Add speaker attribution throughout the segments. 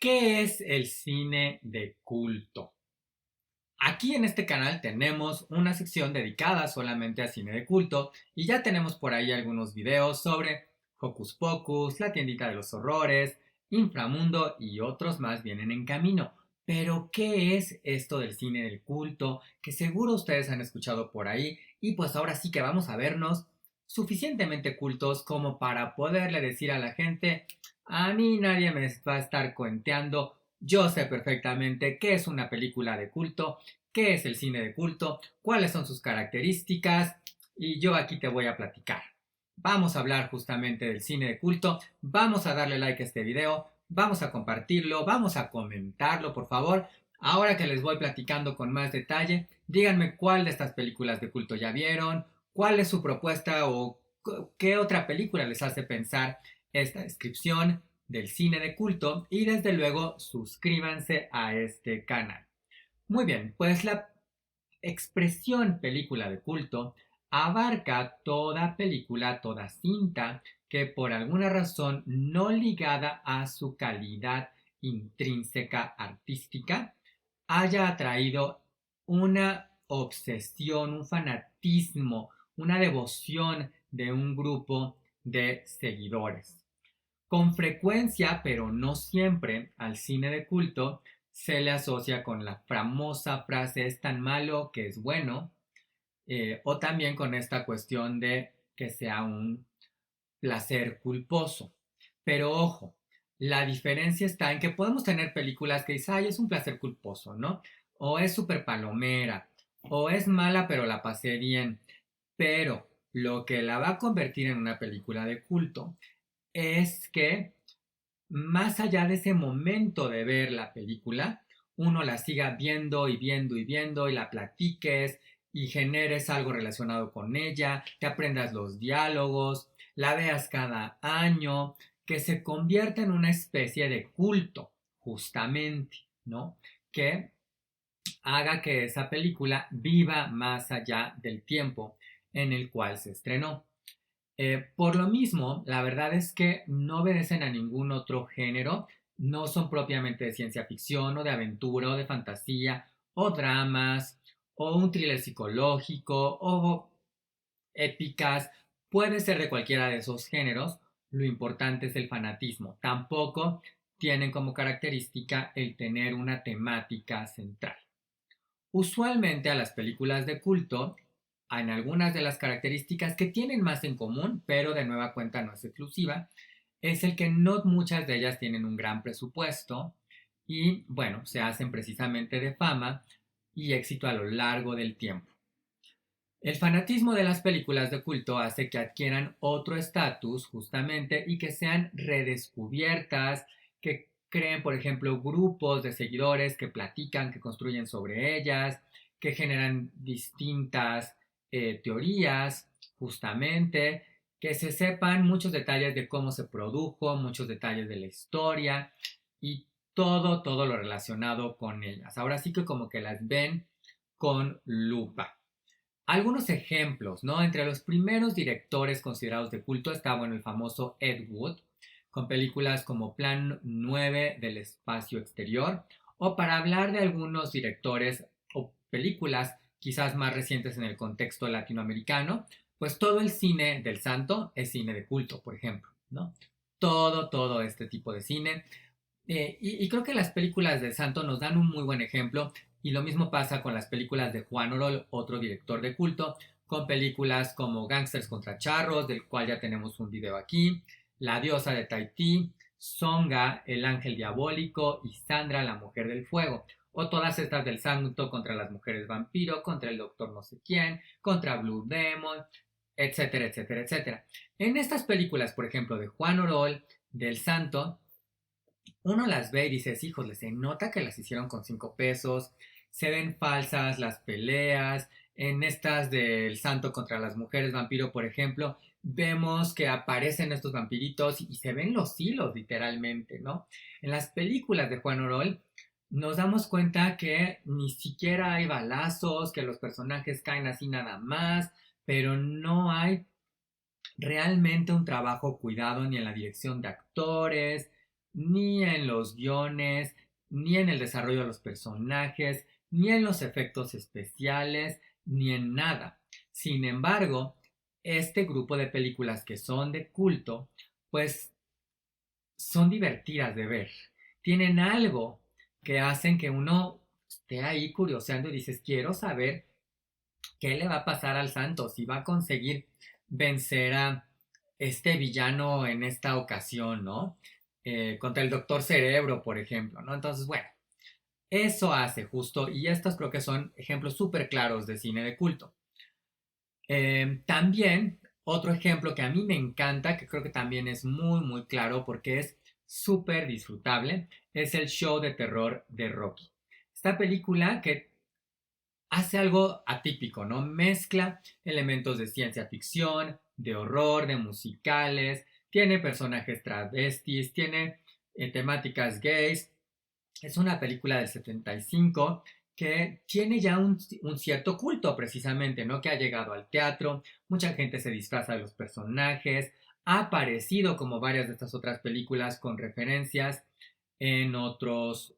Speaker 1: ¿Qué es el cine de culto? Aquí en este canal tenemos una sección dedicada solamente a cine de culto y ya tenemos por ahí algunos videos sobre Hocus Pocus, La tiendita de los horrores, Inframundo y otros más vienen en camino. Pero, ¿qué es esto del cine del culto? Que seguro ustedes han escuchado por ahí y pues ahora sí que vamos a vernos suficientemente cultos como para poderle decir a la gente, a mí nadie me va a estar cuenteando, yo sé perfectamente qué es una película de culto, qué es el cine de culto, cuáles son sus características y yo aquí te voy a platicar. Vamos a hablar justamente del cine de culto, vamos a darle like a este video, vamos a compartirlo, vamos a comentarlo por favor. Ahora que les voy platicando con más detalle, díganme cuál de estas películas de culto ya vieron, cuál es su propuesta o qué otra película les hace pensar esta descripción del cine de culto y desde luego suscríbanse a este canal. Muy bien, pues la expresión película de culto abarca toda película, toda cinta que por alguna razón no ligada a su calidad intrínseca artística haya atraído una obsesión, un fanatismo, una devoción de un grupo de seguidores. Con frecuencia, pero no siempre, al cine de culto se le asocia con la famosa frase es tan malo que es bueno, o también con esta cuestión de que sea un placer culposo. Pero ojo, la diferencia está en que podemos tener películas que dicen, ay, es un placer culposo, ¿no? O es súper palomera, o es mala pero la pasé bien. Pero lo que la va a convertir en una película de culto es que más allá de ese momento de ver la película, uno la siga viendo y viendo y viendo y la platiques y generes algo relacionado con ella, que aprendas los diálogos, la veas cada año, que se convierta en una especie de culto, justamente, ¿no? Que haga que esa película viva más allá del tiempo en el cual se estrenó. Por lo mismo, la verdad es que no obedecen a ningún otro género, no son propiamente de ciencia ficción o de aventura o de fantasía o dramas o un thriller psicológico o épicas, puede ser de cualquiera de esos géneros, lo importante es el fanatismo, tampoco tienen como característica el tener una temática central. Usualmente a las películas de culto, en algunas de las características que tienen más en común, pero de nueva cuenta no es exclusiva, es el que no muchas de ellas tienen un gran presupuesto y, bueno, se hacen precisamente de fama y éxito a lo largo del tiempo. El fanatismo de las películas de culto hace que adquieran otro estatus justamente y que sean redescubiertas, que creen, por ejemplo, grupos de seguidores que platican, que construyen sobre ellas, que generan distintas teorías, justamente, que se sepan muchos detalles de cómo se produjo, muchos detalles de la historia y todo lo relacionado con ellas. Ahora sí que como que las ven con lupa. Algunos ejemplos, ¿no? Entre los primeros directores considerados de culto está, bueno, el famoso Ed Wood, con películas como Plan 9 del espacio exterior, o para hablar de algunos directores o películas quizás más recientes en el contexto latinoamericano, pues todo el cine del santo es cine de culto, por ejemplo, ¿no? Todo este tipo de cine. Y creo que las películas del santo nos dan un muy buen ejemplo y lo mismo pasa con las películas de Juan Orol, otro director de culto, con películas como Gangsters contra Charros, del cual ya tenemos un video aquí, La diosa de Tahití, Songa, El ángel diabólico y Sandra, la mujer del fuego. O todas estas del santo contra las mujeres vampiro, contra el doctor no sé quién, contra Blue Demon, etcétera, etcétera, etcétera. En estas películas, por ejemplo, de Juan Orol, del santo, uno las ve y dices, híjole, se nota que las hicieron con 5 pesos, se ven falsas las peleas, en estas del santo contra las mujeres vampiro, por ejemplo, vemos que aparecen estos vampiritos y se ven los hilos literalmente, ¿no? En las películas de Juan Orol nos damos cuenta que ni siquiera hay balazos, que los personajes caen así nada más, pero no hay realmente un trabajo cuidado ni en la dirección de actores, ni en los guiones, ni en el desarrollo de los personajes, ni en los efectos especiales, ni en nada. Sin embargo, este grupo de películas que son de culto, pues son divertidas de ver. Tienen algo que hacen que uno esté ahí curioseando y dices, quiero saber qué le va a pasar al santo, si va a conseguir vencer a este villano en esta ocasión, ¿no? Contra el Doctor Cerebro, por ejemplo, ¿no? Entonces, bueno, eso hace justo, y estos creo que son ejemplos súper claros de cine de culto. También, otro ejemplo que a mí me encanta, que creo que también es muy, muy claro porque es súper disfrutable, es el show de terror de Rocky. Esta película que hace algo atípico, ¿no? Mezcla elementos de ciencia ficción, de horror, de musicales, tiene personajes travestis, tiene temáticas gays. Es una película del 75 que tiene ya un cierto culto precisamente, ¿no? Que ha llegado al teatro, mucha gente se disfraza de los personajes, ha aparecido como varias de estas otras películas con referencias en otros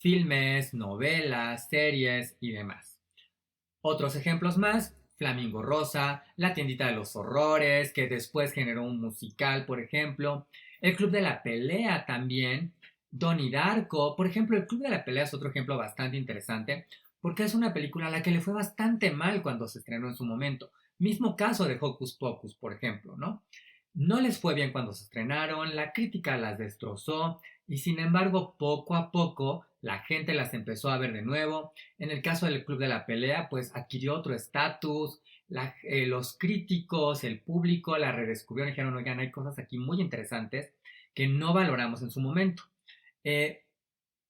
Speaker 1: filmes, novelas, series y demás. Otros ejemplos más, Flamingo Rosa, La tiendita de los horrores, que después generó un musical, por ejemplo. El Club de la Pelea también. Donnie Darko. Por ejemplo, El Club de la Pelea es otro ejemplo bastante interesante porque es una película a la que le fue bastante mal cuando se estrenó en su momento. Mismo caso de Hocus Pocus, por ejemplo, ¿no? No les fue bien cuando se estrenaron, la crítica las destrozó y sin embargo poco a poco la gente las empezó a ver de nuevo. En el caso del Club de la Pelea, pues adquirió otro estatus, los críticos, el público la redescubrieron y dijeron, oigan, hay cosas aquí muy interesantes que no valoramos en su momento. Eh,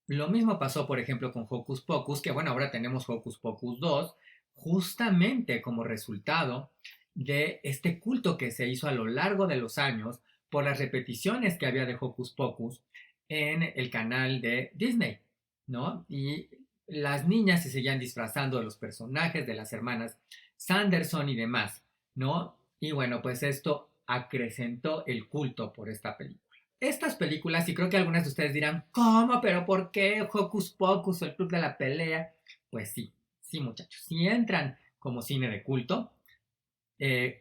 Speaker 1: lo mismo pasó, por ejemplo, con Hocus Pocus, que bueno, ahora tenemos Hocus Pocus 2, justamente como resultado de este culto que se hizo a lo largo de los años por las repeticiones que había de Hocus Pocus en el canal de Disney, ¿no? Y las niñas se seguían disfrazando de los personajes de las hermanas Sanderson y demás, ¿no? Y bueno, pues esto acrecentó el culto por esta película. Estas películas, y creo que algunas de ustedes dirán, ¿cómo? ¿Pero por qué Hocus Pocus o el Club de la Pelea? Pues sí, sí muchachos, si entran como cine de culto, eh,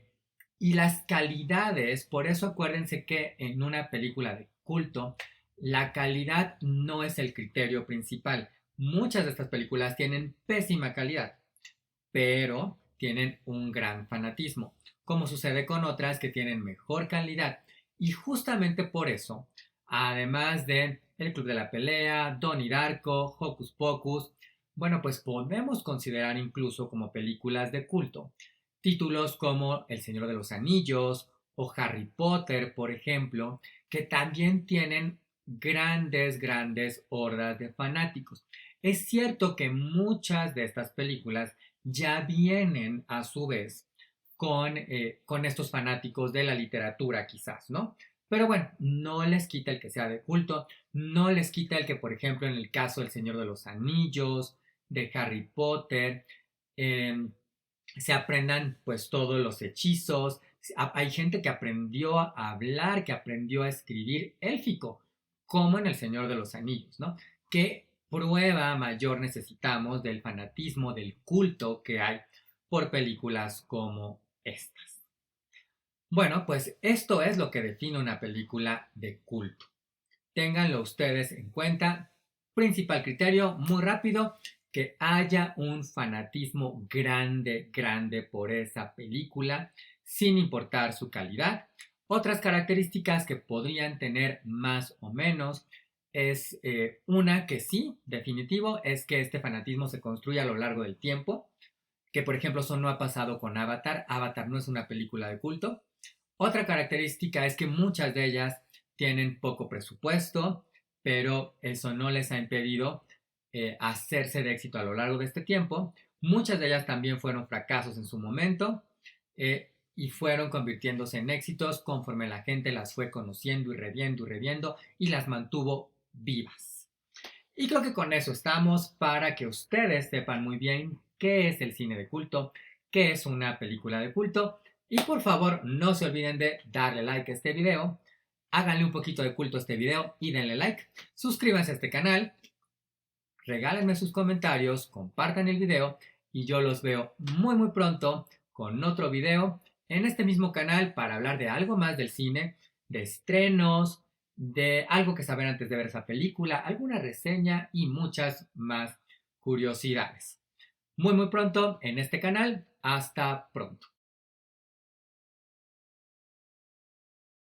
Speaker 1: y las calidades, por eso acuérdense que en una película de culto, la calidad no es el criterio principal. Muchas de estas películas tienen pésima calidad, pero tienen un gran fanatismo, como sucede con otras que tienen mejor calidad. Y justamente por eso, además de El Club de la Pelea, Donnie Darko, Hocus Pocus, bueno, pues podemos considerar incluso como películas de culto títulos como El Señor de los Anillos o Harry Potter, por ejemplo, que también tienen grandes, grandes hordas de fanáticos. Es cierto que muchas de estas películas ya vienen a su vez con estos fanáticos de la literatura quizás, ¿no? Pero bueno, no les quita el que sea de culto, no les quita el que, por ejemplo, en el caso del Señor de los Anillos, de Harry Potter, eh, se aprendan pues todos los hechizos. Hay gente que aprendió a hablar, que aprendió a escribir élfico, como en El Señor de los Anillos, ¿no? ¿Qué prueba mayor necesitamos del fanatismo, del culto que hay por películas como estas? Bueno, pues esto es lo que define una película de culto. Ténganlo ustedes en cuenta. Principal criterio, muy rápido, que haya un fanatismo grande, grande por esa película, sin importar su calidad. Otras características que podrían tener más o menos es una que sí, definitivo, es que este fanatismo se construye a lo largo del tiempo, que por ejemplo eso no ha pasado con Avatar. Avatar no es una película de culto. Otra característica es que muchas de ellas tienen poco presupuesto, pero eso no les ha impedido hacerse de éxito a lo largo de este tiempo. Muchas de ellas también fueron fracasos en su momento y fueron convirtiéndose en éxitos conforme la gente las fue conociendo y reviendo y las mantuvo vivas. Y creo que con eso estamos para que ustedes sepan muy bien qué es el cine de culto, qué es una película de culto. Y por favor, no se olviden de darle like a este video, háganle un poquito de culto a este video y denle like. Suscríbanse a este canal, regálenme sus comentarios, compartan el video y yo los veo muy pronto con otro video en este mismo canal para hablar de algo más del cine, de estrenos, de algo que saber antes de ver esa película, alguna reseña y muchas más curiosidades. Muy pronto en este canal. Hasta pronto.